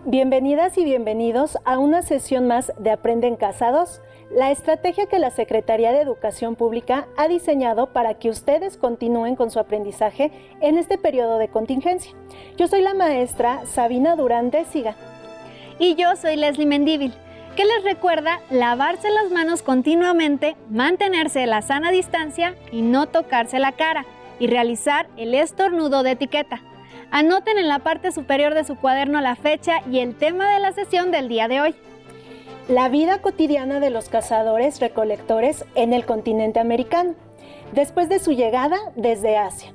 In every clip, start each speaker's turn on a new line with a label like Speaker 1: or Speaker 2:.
Speaker 1: Bienvenidas y bienvenidos a una sesión más de Aprende en Casa 2, la estrategia que la Secretaría de Educación Pública ha diseñado para que ustedes continúen con su aprendizaje en este periodo de contingencia. Yo soy la maestra Sabina Durán Déciga.
Speaker 2: Y yo soy Leslie Mendívil, que les recuerda lavarse las manos continuamente, mantenerse a la sana distancia y no tocarse la cara, y realizar el estornudo de etiqueta. Anoten en la parte superior de su cuaderno la fecha y el tema de la sesión del día de hoy.
Speaker 1: La vida cotidiana de los cazadores-recolectores en el continente americano, después de su llegada desde Asia.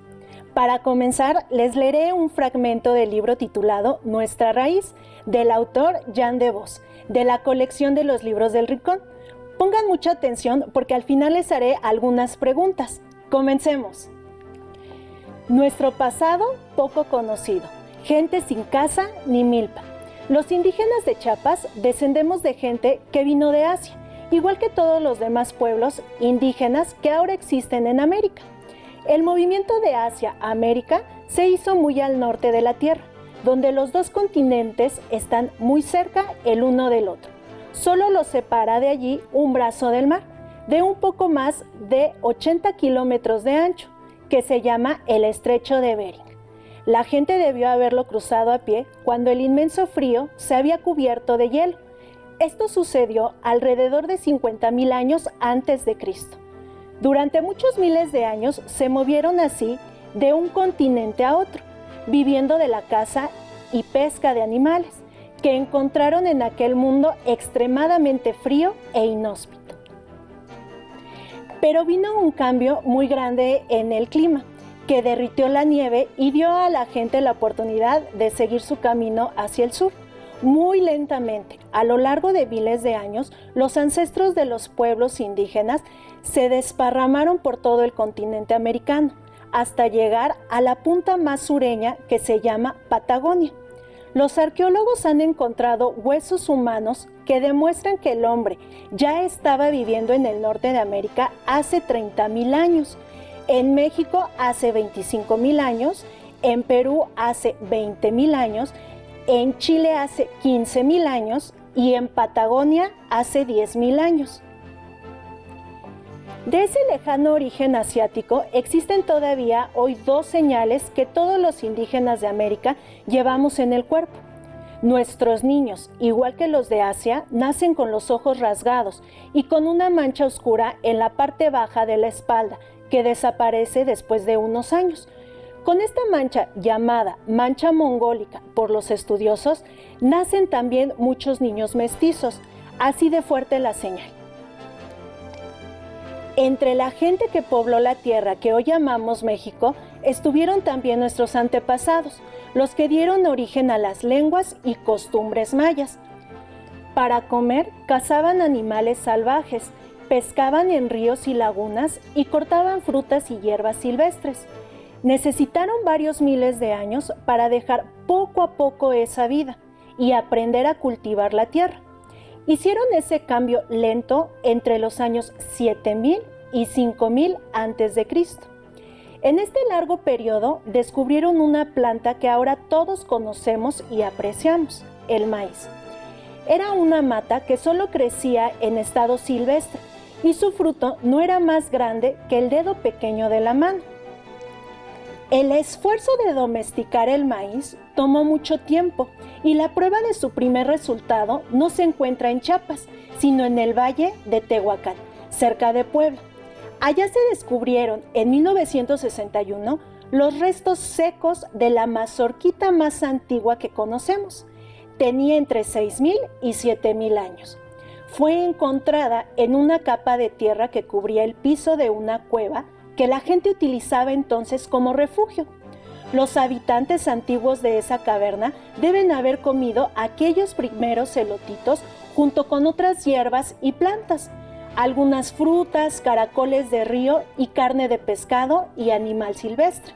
Speaker 1: Para comenzar, les leeré un fragmento del libro titulado Nuestra Raíz, del autor Jan de Vos, de la colección de los libros del Rincón. Pongan mucha atención porque al final les haré algunas preguntas. Comencemos. Nuestro pasado poco conocido, gente sin casa ni milpa. Los indígenas de Chiapas descendemos de gente que vino de Asia, igual que todos los demás pueblos indígenas que ahora existen en América. El movimiento de Asia a América se hizo muy al norte de la Tierra, donde los dos continentes están muy cerca el uno del otro. Solo los separa de allí un brazo del mar, de un poco más de 80 kilómetros de ancho, que se llama el Estrecho de Bering. La gente debió haberlo cruzado a pie cuando el inmenso frío se había cubierto de hielo. Esto sucedió alrededor de 50,000 años antes de Cristo. Durante muchos miles de años se movieron así de un continente a otro, viviendo de la caza y pesca de animales, que encontraron en aquel mundo extremadamente frío e inhóspito. Pero vino un cambio muy grande en el clima, que derritió la nieve y dio a la gente la oportunidad de seguir su camino hacia el sur. Muy lentamente, a lo largo de miles de años, los ancestros de los pueblos indígenas se desparramaron por todo el continente americano, hasta llegar a la punta más sureña que se llama Patagonia. Los arqueólogos han encontrado huesos humanos que demuestran que el hombre ya estaba viviendo en el norte de América hace 30,000 años, en México hace 25,000 años, en Perú hace 20,000 años, en Chile hace 15,000 años y en Patagonia hace 10,000 años. De ese lejano origen asiático existen todavía hoy dos señales que todos los indígenas de América llevamos en el cuerpo. Nuestros niños, igual que los de Asia, nacen con los ojos rasgados y con una mancha oscura en la parte baja de la espalda, que desaparece después de unos años. Con esta mancha, llamada mancha mongólica por los estudiosos, nacen también muchos niños mestizos, así de fuerte la señal. Entre la gente que pobló la tierra que hoy llamamos México, estuvieron también nuestros antepasados, los que dieron origen a las lenguas y costumbres mayas. Para comer, cazaban animales salvajes, pescaban en ríos y lagunas y cortaban frutas y hierbas silvestres. Necesitaron varios miles de años para dejar poco a poco esa vida y aprender a cultivar la tierra. Hicieron ese cambio lento entre los años 7,000 y 5,000 a.C. En este largo periodo descubrieron una planta que ahora todos conocemos y apreciamos, el maíz. Era una mata que solo crecía en estado silvestre y su fruto no era más grande que el dedo pequeño de la mano. El esfuerzo de domesticar el maíz tomó mucho tiempo y la prueba de su primer resultado no se encuentra en Chiapas, sino en el valle de Tehuacán, cerca de Puebla. Allá se descubrieron en 1961 los restos secos de la mazorquita más antigua que conocemos. Tenía entre 6,000 y 7,000 años. Fue encontrada en una capa de tierra que cubría el piso de una cueva que la gente utilizaba entonces como refugio. Los habitantes antiguos de esa caverna deben haber comido aquellos primeros elotitos junto con otras hierbas y plantas, algunas frutas, caracoles de río y carne de pescado y animal silvestre.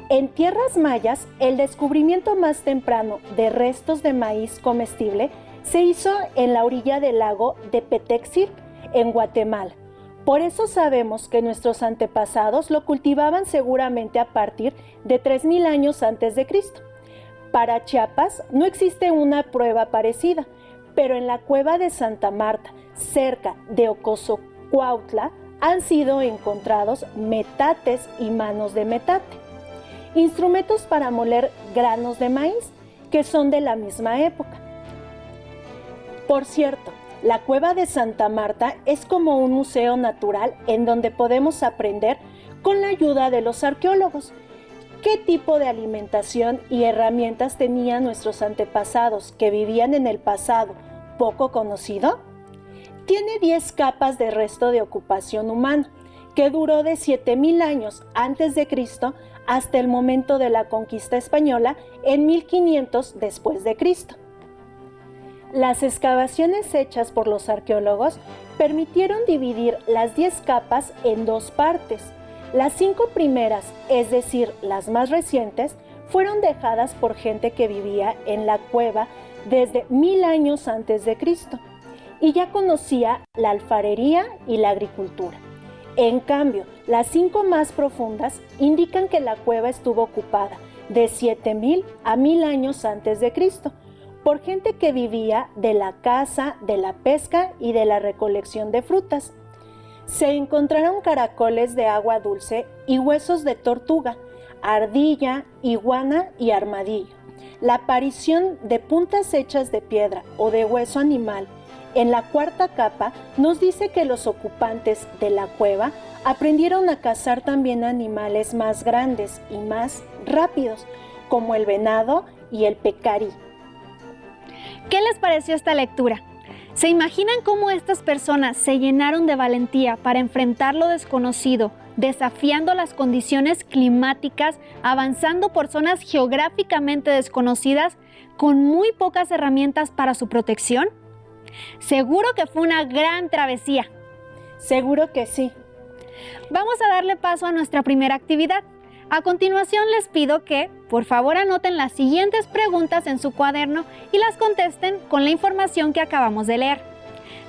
Speaker 1: En tierras mayas, el descubrimiento más temprano de restos de maíz comestible se hizo en la orilla del lago de Petexil, en Guatemala. Por eso sabemos que nuestros antepasados lo cultivaban seguramente a partir de 3,000 años antes de Cristo. Para Chiapas no existe una prueba parecida, pero en la cueva de Santa Marta, cerca de Ocosocuautla, han sido encontrados metates y manos de metate, instrumentos para moler granos de maíz, que son de la misma época. Por cierto, la cueva de Santa Marta es como un museo natural en donde podemos aprender, con la ayuda de los arqueólogos, qué tipo de alimentación y herramientas tenían nuestros antepasados que vivían en el pasado poco conocido. Tiene 10 capas de resto de ocupación humana, que duró de 7000 años antes de Cristo hasta el momento de la conquista española en 1500 después de Cristo. Las excavaciones hechas por los arqueólogos permitieron dividir las 10 capas en 2 partes. Las 5 primeras, es decir, las más recientes, fueron dejadas por gente que vivía en la cueva desde 1000 años antes de Cristo y ya conocía la alfarería y la agricultura. En cambio, las 5 más profundas indican que la cueva estuvo ocupada de 7000 a 1000 años antes de Cristo por gente que vivía de la caza, de la pesca y de la recolección de frutas. Se encontraron caracoles de agua dulce y huesos de tortuga, ardilla, iguana y armadillo. La aparición de puntas hechas de piedra o de hueso animal en la 4ª capa nos dice que los ocupantes de la cueva aprendieron a cazar también animales más grandes y más rápidos, como el venado y el pecarí.
Speaker 2: ¿Qué les pareció esta lectura? ¿Se imaginan cómo estas personas se llenaron de valentía para enfrentar lo desconocido, desafiando las condiciones climáticas, avanzando por zonas geográficamente desconocidas, con muy pocas herramientas para su protección? Seguro que fue una gran travesía.
Speaker 1: Seguro que sí.
Speaker 2: Vamos a darle paso a nuestra primera actividad. A continuación les pido que, por favor, anoten las siguientes preguntas en su cuaderno y las contesten con la información que acabamos de leer.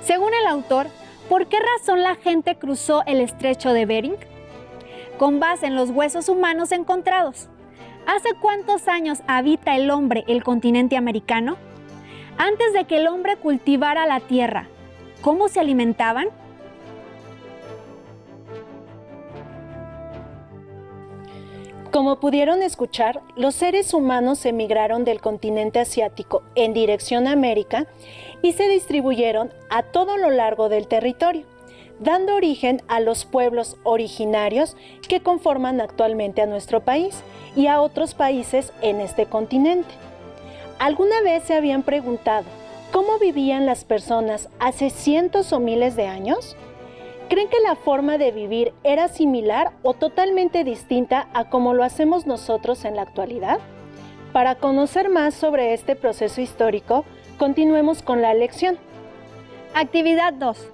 Speaker 2: Según el autor, ¿por qué razón la gente cruzó el estrecho de Bering? Con base en los huesos humanos encontrados, ¿hace cuántos años habita el hombre el continente americano? Antes de que el hombre cultivara la tierra, ¿cómo se alimentaban?
Speaker 1: Como pudieron escuchar, los seres humanos emigraron del continente asiático en dirección a América y se distribuyeron a todo lo largo del territorio, dando origen a los pueblos originarios que conforman actualmente a nuestro país y a otros países en este continente. ¿Alguna vez se habían preguntado cómo vivían las personas hace cientos o miles de años? ¿Creen que la forma de vivir era similar o totalmente distinta a como lo hacemos nosotros en la actualidad? Para conocer más sobre este proceso histórico, continuemos con la lección.
Speaker 2: Actividad 2.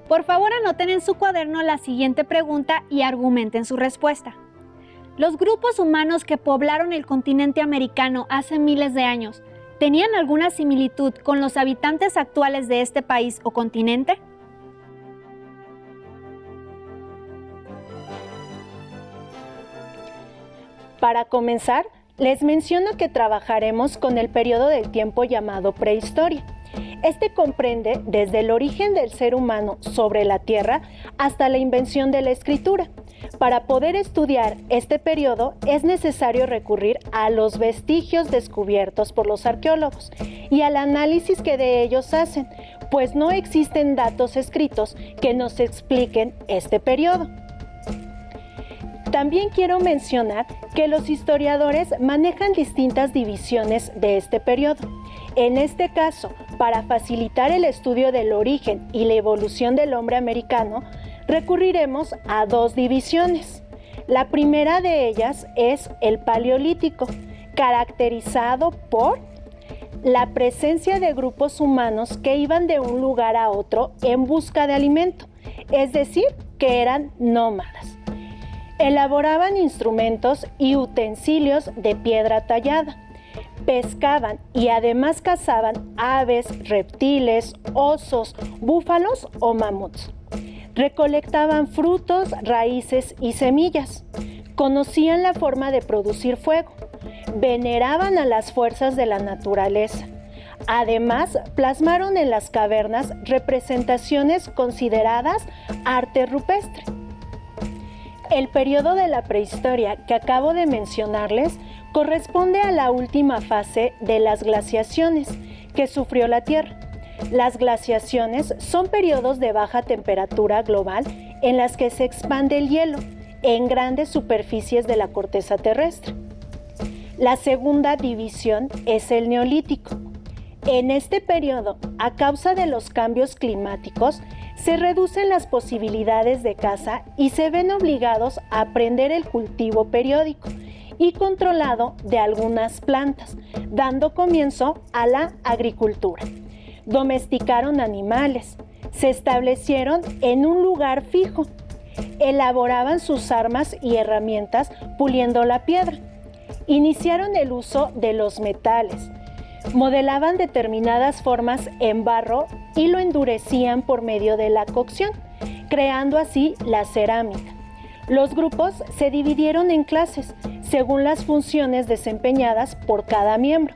Speaker 2: Por favor, anoten en su cuaderno la siguiente pregunta y argumenten su respuesta. ¿Los grupos humanos que poblaron el continente americano hace miles de años tenían alguna similitud con los habitantes actuales de este país o continente?
Speaker 1: Para comenzar, les menciono que trabajaremos con el periodo del tiempo llamado prehistoria. Este comprende desde el origen del ser humano sobre la Tierra hasta la invención de la escritura. Para poder estudiar este periodo es necesario recurrir a los vestigios descubiertos por los arqueólogos y al análisis que de ellos hacen, pues no existen datos escritos que nos expliquen este periodo. También quiero mencionar que los historiadores manejan distintas divisiones de este periodo. En este caso, para facilitar el estudio del origen y la evolución del hombre americano, recurriremos a 2 divisiones. La primera de ellas es el Paleolítico, caracterizado por la presencia de grupos humanos que iban de un lugar a otro en busca de alimento, es decir, que eran nómadas. Elaboraban instrumentos y utensilios de piedra tallada, pescaban y además cazaban aves, reptiles, osos, búfalos o mamuts. Recolectaban frutos, raíces y semillas. Conocían la forma de producir fuego. veneraban a las fuerzas de la naturaleza. Además, plasmaron en las cavernas representaciones consideradas arte rupestre. El periodo de la prehistoria que acabo de mencionarles corresponde a la última fase de las glaciaciones que sufrió la Tierra. Las glaciaciones son periodos de baja temperatura global en las que se expande el hielo en grandes superficies de la corteza terrestre. La segunda división es el Neolítico. En este periodo, a causa de los cambios climáticos, se reducen las posibilidades de caza y se ven obligados a aprender el cultivo periódico y controlado de algunas plantas, dando comienzo a la agricultura. Domesticaron animales, se establecieron en un lugar fijo, elaboraban sus armas y herramientas puliendo la piedra, iniciaron el uso de los metales, modelaban determinadas formas en barro y lo endurecían por medio de la cocción, creando así la cerámica. Los grupos se dividieron en clases según las funciones desempeñadas por cada miembro.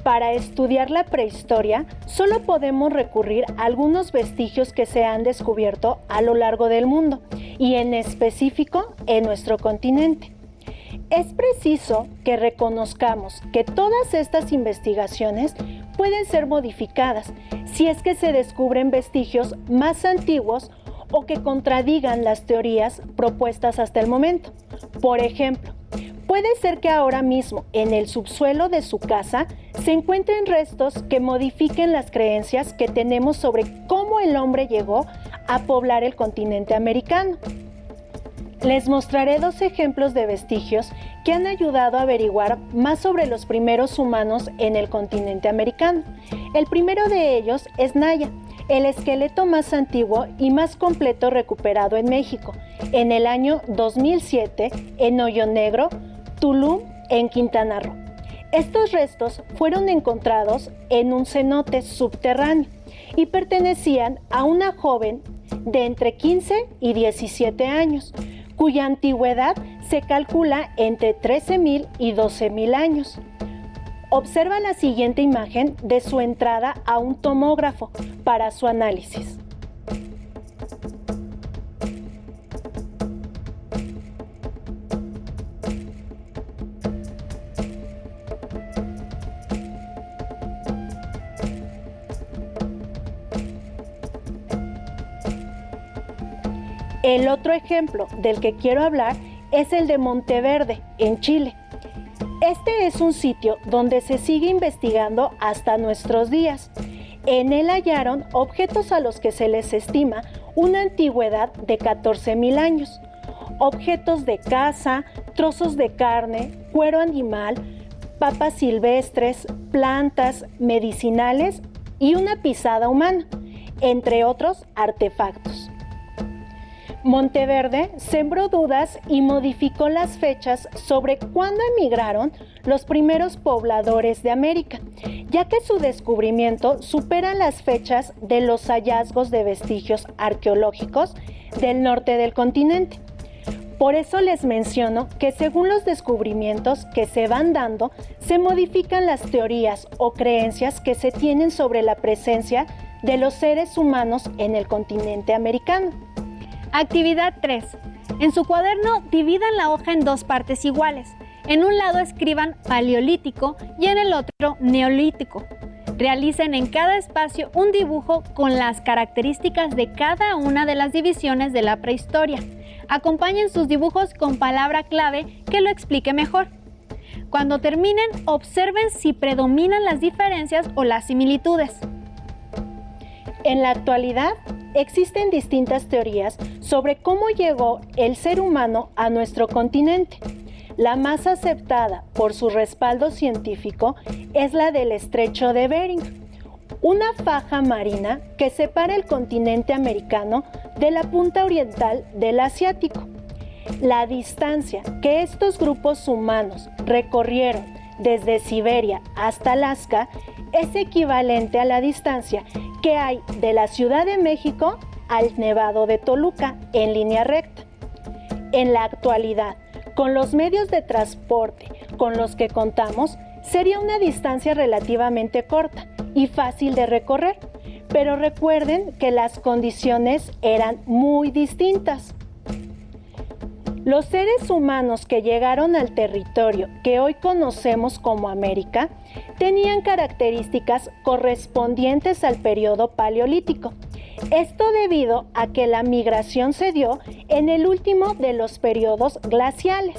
Speaker 1: Para estudiar la prehistoria, solo podemos recurrir a algunos vestigios que se han descubierto a lo largo del mundo y en específico en nuestro continente. Es preciso que reconozcamos que todas estas investigaciones pueden ser modificadas si es que se descubren vestigios más antiguos o que contradigan las teorías propuestas hasta el momento. Por ejemplo, puede ser que ahora mismo en el subsuelo de su casa se encuentren restos que modifiquen las creencias que tenemos sobre cómo el hombre llegó a poblar el continente americano. Les mostraré 2 ejemplos de vestigios que han ayudado a averiguar más sobre los primeros humanos en el continente americano. El primero de ellos es Naya, el esqueleto más antiguo y más completo recuperado en México, en el año 2007 en Hoyo Negro, Tulum, en Quintana Roo. Estos restos fueron encontrados en un cenote subterráneo y pertenecían a una joven de entre 15 y 17 años, cuya antigüedad se calcula entre 13,000 y 12,000 años. Observa la siguiente imagen de su entrada a un tomógrafo para su análisis. El otro ejemplo del que quiero hablar es el de Monteverde, en Chile. Este es un sitio donde se sigue investigando hasta nuestros días. En él hallaron objetos a los que se les estima una antigüedad de 14,000 años. Objetos de caza, trozos de carne, cuero animal, papas silvestres, plantas medicinales y una pisada humana, entre otros artefactos. Monteverde sembró dudas y modificó las fechas sobre cuándo emigraron los primeros pobladores de América, ya que su descubrimiento supera las fechas de los hallazgos de vestigios arqueológicos del norte del continente. Por eso les menciono que según los descubrimientos que se van dando, se modifican las teorías o creencias que se tienen sobre la presencia de los seres humanos en el continente americano.
Speaker 2: Actividad 3. En su cuaderno dividan la hoja en 2 partes iguales. En un lado escriban Paleolítico y en el otro Neolítico. Realicen en cada espacio un dibujo con las características de cada una de las divisiones de la prehistoria. Acompañen sus dibujos con palabra clave que lo explique mejor. Cuando terminen, observen si predominan las diferencias o las similitudes.
Speaker 1: En la actualidad, existen distintas teorías sobre cómo llegó el ser humano a nuestro continente. La más aceptada por su respaldo científico es la del Estrecho de Bering, una faja marina que separa el continente americano de la punta oriental del asiático. La distancia que estos grupos humanos recorrieron desde Siberia hasta Alaska es equivalente a la distancia que hay de la Ciudad de México al Nevado de Toluca en línea recta. En la actualidad, Con los medios de transporte con los que contamos, sería una distancia relativamente corta y fácil de recorrer, pero recuerden que las condiciones eran muy distintas. Los seres humanos que llegaron al territorio que hoy conocemos como América tenían características correspondientes al periodo paleolítico. Esto debido a que la migración se dio en el último de los periodos glaciales.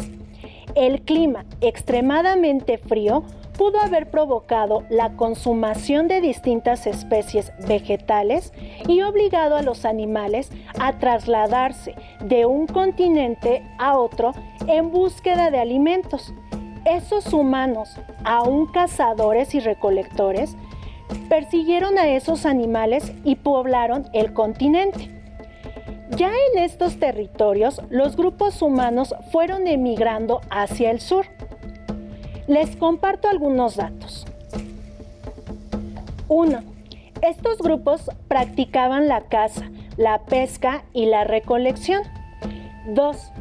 Speaker 1: El clima extremadamente frío pudo haber provocado la consumación de distintas especies vegetales y obligado a los animales a trasladarse de un continente a otro en búsqueda de alimentos. Esos humanos, aún cazadores y recolectores, persiguieron a esos animales y poblaron el continente. Ya en estos territorios, los grupos humanos fueron emigrando hacia el sur. Les comparto algunos datos. 1. Estos grupos practicaban la caza, la pesca y la recolección. 2.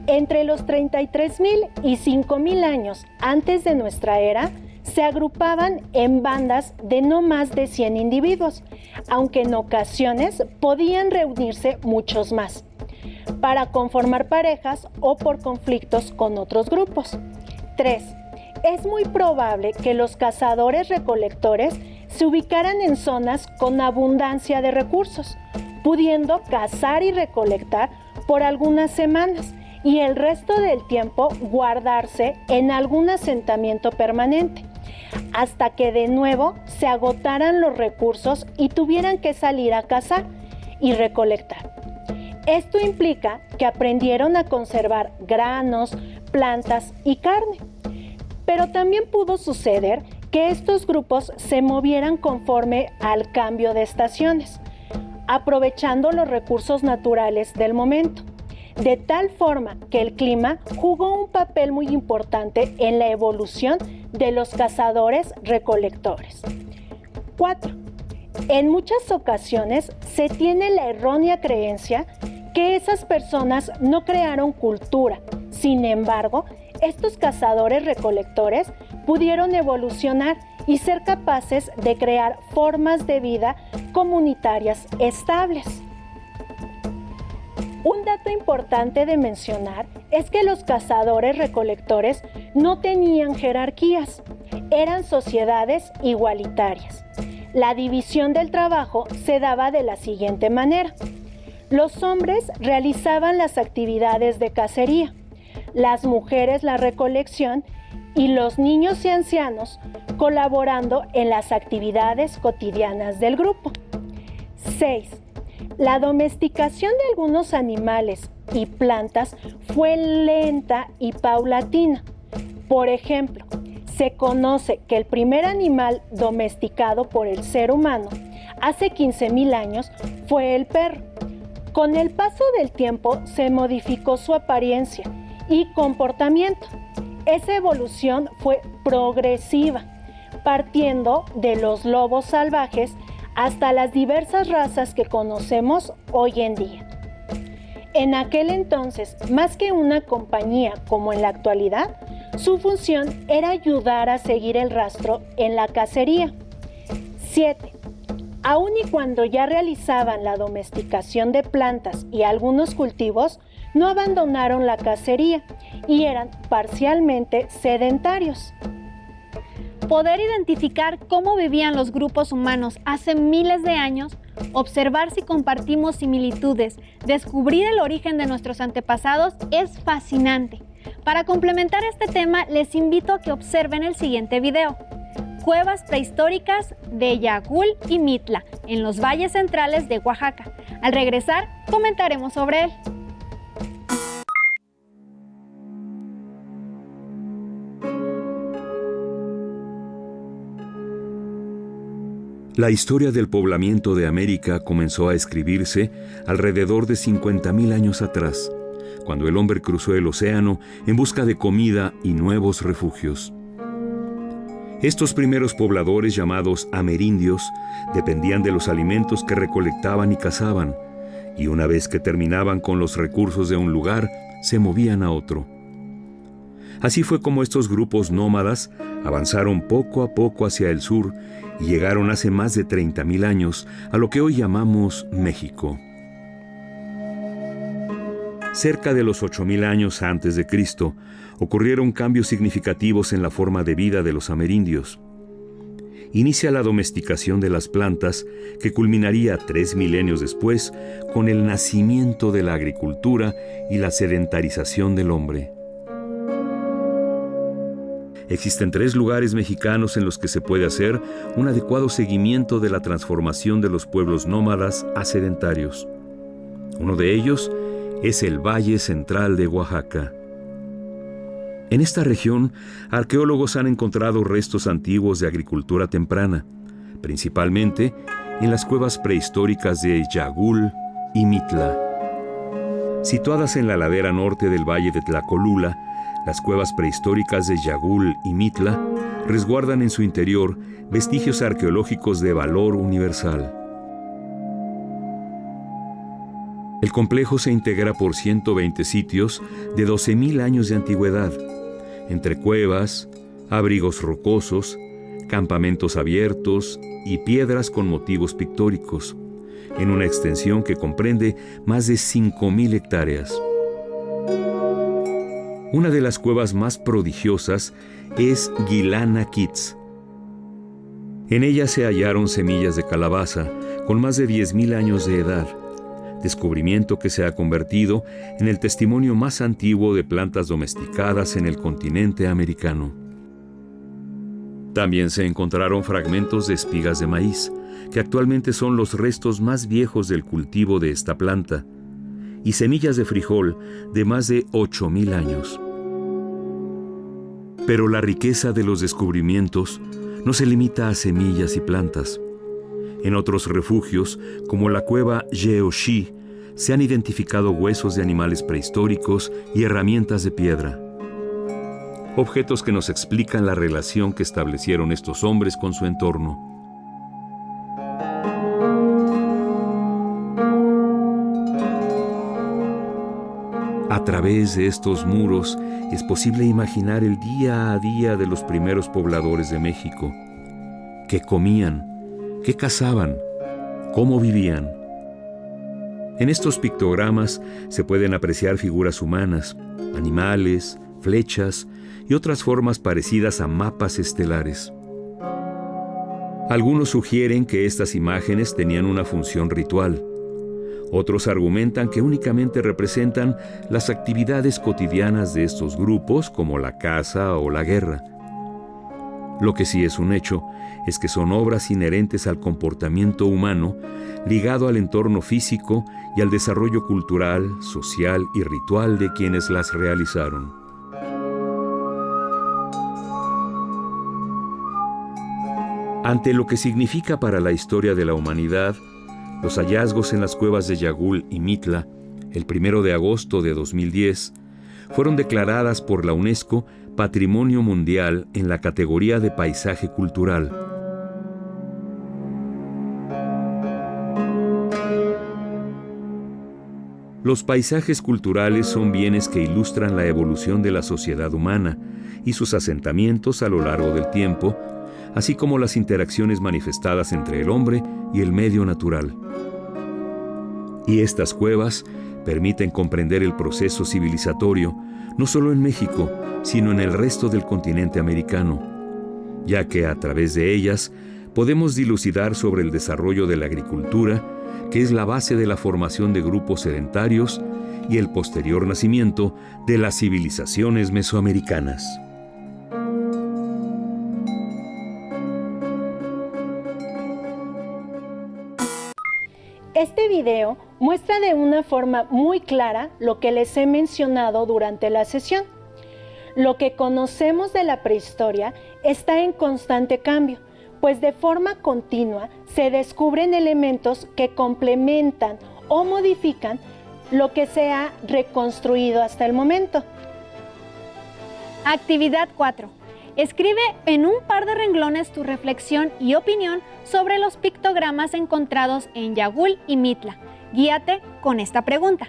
Speaker 1: Entre los 33.000 y 5.000 años antes de nuestra era, se agrupaban en bandas de no más de 100 individuos, aunque en ocasiones podían reunirse muchos más, para conformar parejas o por conflictos con otros grupos. 3. Es muy probable que los cazadores-recolectores se ubicaran en zonas con abundancia de recursos, pudiendo cazar y recolectar por algunas semanas y el resto del tiempo guardarse en algún asentamiento permanente, hasta que de nuevo se agotaran los recursos y tuvieran que salir a cazar y recolectar. Esto implica que aprendieron a conservar granos, plantas y carne. Pero también pudo suceder que estos grupos se movieran conforme al cambio de estaciones, aprovechando los recursos naturales del momento, de tal forma que el clima jugó un papel muy importante en la evolución de los cazadores-recolectores. 4. En muchas ocasiones se tiene la errónea creencia que esas personas no crearon cultura. Sin embargo, estos cazadores-recolectores pudieron evolucionar y ser capaces de crear formas de vida comunitarias estables. Un dato importante de mencionar es que los cazadores-recolectores no tenían jerarquías, eran sociedades igualitarias. La división del trabajo se daba de la siguiente manera. Los hombres realizaban las actividades de cacería, las mujeres la recolección y los niños y ancianos colaborando en las actividades cotidianas del grupo. 6. La domesticación de algunos animales y plantas fue lenta y paulatina. Por ejemplo, se conoce que el primer animal domesticado por el ser humano hace 15.000 años fue el perro. Con el paso del tiempo se modificó su apariencia y comportamiento. Esa evolución fue progresiva, partiendo de los lobos salvajes hasta las diversas razas que conocemos hoy en día. En aquel entonces, más que una compañía como en la actualidad, su función era ayudar a seguir el rastro en la cacería. 7. Aun y cuando ya realizaban la domesticación de plantas y algunos cultivos, no abandonaron la cacería y eran parcialmente sedentarios.
Speaker 2: Poder identificar cómo vivían los grupos humanos hace miles de años, observar si compartimos similitudes, descubrir el origen de nuestros antepasados es fascinante. Para complementar este tema, les invito a que observen el siguiente video. Cuevas prehistóricas de Yagul y Mitla, en los valles centrales de Oaxaca. Al regresar, comentaremos sobre él.
Speaker 3: La historia del poblamiento de América comenzó a escribirse alrededor de 50.000 años atrás, cuando el hombre cruzó el océano en busca de comida y nuevos refugios. Estos primeros pobladores, llamados amerindios, dependían de los alimentos que recolectaban y cazaban, y una vez que terminaban con los recursos de un lugar, se movían a otro. Así fue como estos grupos nómadas avanzaron poco a poco hacia el sur y llegaron hace más de 30,000 años a lo que hoy llamamos México. Cerca de los 8,000 años antes de Cristo, ocurrieron cambios significativos en la forma de vida de los amerindios. Inicia la domesticación de las plantas, que culminaría 3 milenios después con el nacimiento de la agricultura y la sedentarización del hombre. Existen 3 lugares mexicanos en los que se puede hacer un adecuado seguimiento de la transformación de los pueblos nómadas a sedentarios. Uno de ellos es el Valle Central de Oaxaca. En esta región, arqueólogos han encontrado restos antiguos de agricultura temprana, principalmente en las cuevas prehistóricas de Yagul y Mitla. Situadas en la ladera norte del valle de Tlacolula, las cuevas prehistóricas de Yagul y Mitla resguardan en su interior vestigios arqueológicos de valor universal. El complejo se integra por 120 sitios de 12,000 años de antigüedad, entre cuevas, abrigos rocosos, campamentos abiertos y piedras con motivos pictóricos, en una extensión que comprende más de 5,000 hectáreas. Una de las cuevas más prodigiosas es Guilana Kitz. En ella se hallaron semillas de calabaza con más de 10,000 años de edad, descubrimiento que se ha convertido en el testimonio más antiguo de plantas domesticadas en el continente americano. También se encontraron fragmentos de espigas de maíz, que actualmente son los restos más viejos del cultivo de esta planta, y semillas de frijol de más de 8,000 años. Pero la riqueza de los descubrimientos no se limita a semillas y plantas. En otros refugios, como la cueva Yeoshi, se han identificado huesos de animales prehistóricos y herramientas de piedra. Objetos que nos explican la relación que establecieron estos hombres con su entorno. A través de estos muros es posible imaginar el día a día de los primeros pobladores de México. ¿Qué comían? ¿Qué cazaban? ¿Cómo vivían? En estos pictogramas se pueden apreciar figuras humanas, animales, flechas y otras formas parecidas a mapas estelares. Algunos sugieren que estas imágenes tenían una función ritual. Otros argumentan que únicamente representan las actividades cotidianas de estos grupos, como la caza o la guerra. Lo que sí es un hecho es que son obras inherentes al comportamiento humano, ligado al entorno físico y al desarrollo cultural, social y ritual de quienes las realizaron. Ante lo que significa para la historia de la humanidad, los hallazgos en las cuevas de Yagul y Mitla, el 1 de agosto de 2010, fueron declaradas por la UNESCO Patrimonio Mundial en la categoría de Paisaje Cultural. Los paisajes culturales son bienes que ilustran la evolución de la sociedad humana y sus asentamientos a lo largo del tiempo, así como las interacciones manifestadas entre el hombre y el medio natural. Y estas cuevas permiten comprender el proceso civilizatorio, no solo en México, sino en el resto del continente americano, ya que a través de ellas podemos dilucidar sobre el desarrollo de la agricultura, que es la base de la formación de grupos sedentarios y el posterior nacimiento de las civilizaciones mesoamericanas.
Speaker 1: Este video muestra de una forma muy clara lo que les he mencionado durante la sesión. Lo que conocemos de la prehistoria está en constante cambio, pues de forma continua se descubren elementos que complementan o modifican lo que se ha reconstruido hasta el momento.
Speaker 2: Actividad 4. Escribe en un par de renglones tu reflexión y opinión sobre los pictogramas encontrados en Yagul y Mitla. Guíate con esta pregunta.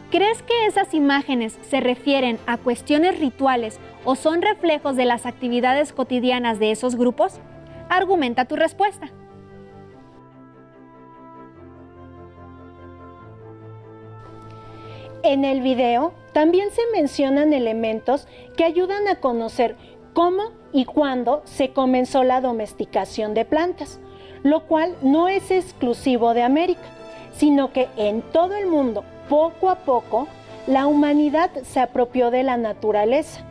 Speaker 2: ¿Crees que esas imágenes se refieren a cuestiones rituales o son reflejos de las actividades cotidianas de esos grupos? Argumenta tu respuesta.
Speaker 1: En el video también se mencionan elementos que ayudan a conocer cómo y cuándo se comenzó la domesticación de plantas, lo cual no es exclusivo de América, sino que en todo el mundo, poco a poco, la humanidad se apropió de la naturaleza.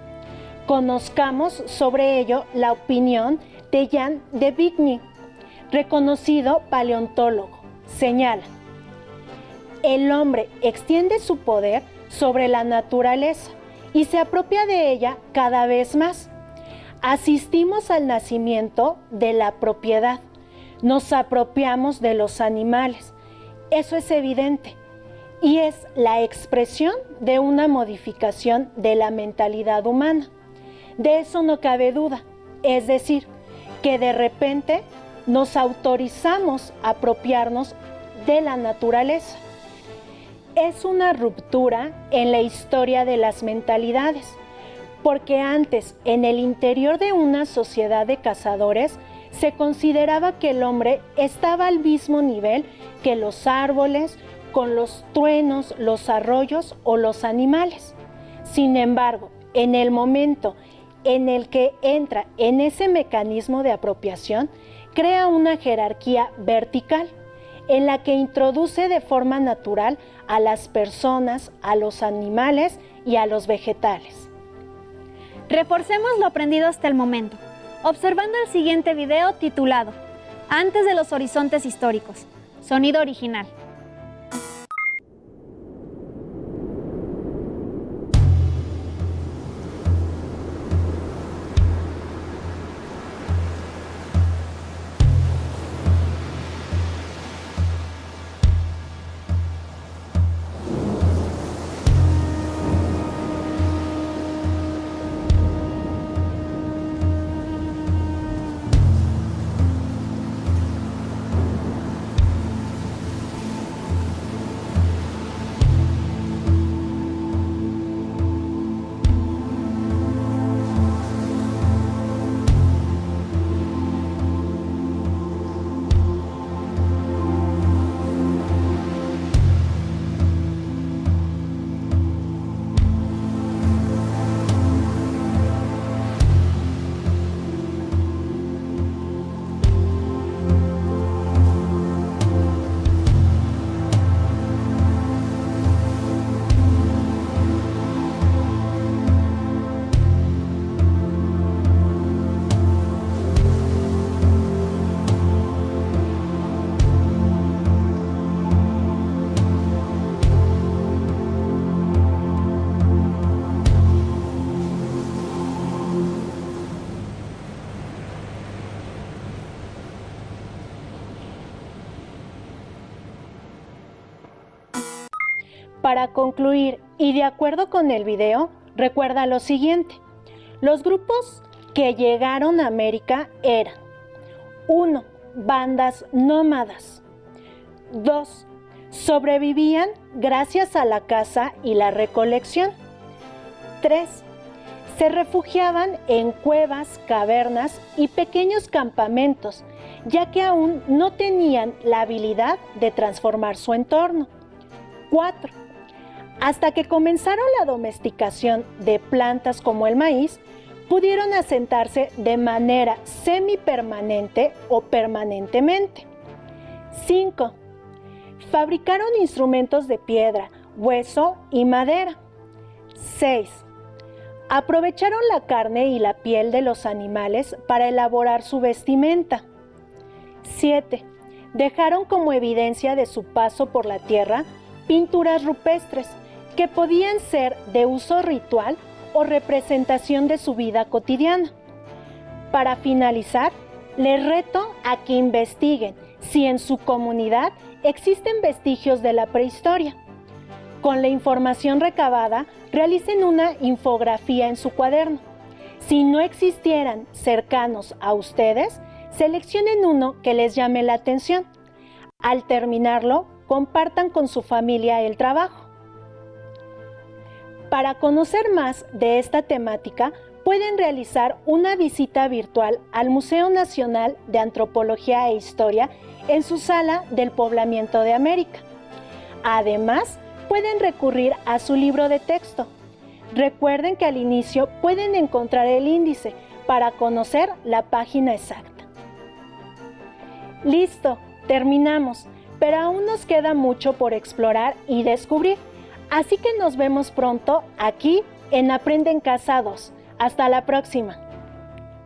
Speaker 1: Conozcamos sobre ello la opinión de Jan de Vigny, reconocido paleontólogo. Señala: el hombre extiende su poder sobre la naturaleza y se apropia de ella cada vez más. Asistimos al nacimiento de la propiedad. Nos apropiamos de los animales. Eso es evidente y es la expresión de una modificación de la mentalidad humana. De eso no cabe duda. Es decir, que de repente nos autorizamos a apropiarnos de la naturaleza. Es una ruptura en la historia de las mentalidades, porque antes, en el interior de una sociedad de cazadores, se consideraba que el hombre estaba al mismo nivel que los árboles, con los truenos, los arroyos o los animales. Sin embargo, en el momento en el que entra en ese mecanismo de apropiación, crea una jerarquía vertical, en la que introduce de forma natural a las personas, a los animales y a los vegetales.
Speaker 2: Reforcemos lo aprendido hasta el momento, observando el siguiente video titulado Antes de los horizontes históricos. Sonido original.
Speaker 1: Para concluir, y de acuerdo con el video, recuerda lo siguiente. Los grupos que llegaron a América eran: 1. Bandas nómadas. 2. Sobrevivían gracias a la caza y la recolección. 3. Se refugiaban en cuevas, cavernas y pequeños campamentos, ya que aún no tenían la habilidad de transformar su entorno. 4. Hasta que comenzaron la domesticación de plantas como el maíz, pudieron asentarse de manera semipermanente o permanentemente. 5. Fabricaron instrumentos de piedra, hueso y madera. 6. Aprovecharon la carne y la piel de los animales para elaborar su vestimenta. 7. Dejaron como evidencia de su paso por la tierra pinturas rupestres que podían ser de uso ritual o representación de su vida cotidiana. Para finalizar, les reto a que investiguen si en su comunidad existen vestigios de la prehistoria. Con la información recabada, realicen una infografía en su cuaderno. Si no existieran cercanos a ustedes, seleccionen uno que les llame la atención. Al terminarlo, compartan con su familia el trabajo. Para conocer más de esta temática, pueden realizar una visita virtual al Museo Nacional de Antropología e Historia en su sala del Poblamiento de América. Además, pueden recurrir a su libro de texto. Recuerden que al inicio pueden encontrar el índice para conocer la página exacta. Listo, terminamos, pero aún nos queda mucho por explorar y descubrir. Así que nos vemos pronto aquí en Aprende en Casa 2. Hasta la próxima.